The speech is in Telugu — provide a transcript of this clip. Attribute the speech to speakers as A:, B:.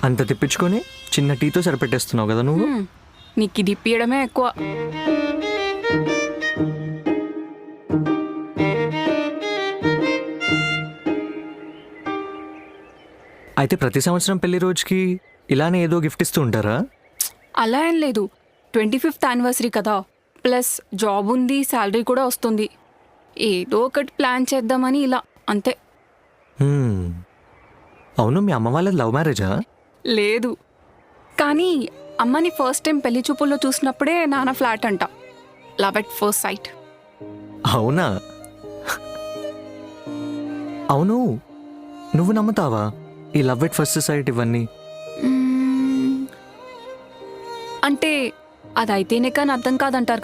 A: అంత తిప్పించుకొని చిన్న టీతో సరిపెట్టేస్తున్నావు కదా నువ్వు.
B: నీకు ఇది ఇప్పియడమే ఎక్కువ.
A: అయితే ప్రతి సంవత్సరం పెళ్లి రోజుకి ఇలానే ఏదో గిఫ్ట్ ఇస్తూ ఉంటారా?
B: అలా ఏం లేదు, 25th యానివర్సరీ కదా, ప్లస్ జాబ్ ఉంది, శాలరీ కూడా వస్తుంది. ఏదో ఒకటి ప్లాన్ చేద్దామని ఇలా, అంతే.
A: అవును, మీ అమ్మ వాళ్ళది లవ్ మ్యారేజా?
B: లేదు, కానీ అమ్మని ఫస్ట్ టైం పెళ్లి చూపుల్లో చూసినప్పుడే నాన్న ఫ్లాట్ అంట. Love at first sight.
A: అవునా? అవును, నువ్వు నమ్ముతావా ఈ లవ్ ఎట్ ఫస్ట్ సైట్ ఇవన్నీ?
B: అంటే అదైతేనే కానీ అర్థం కాదంటారు.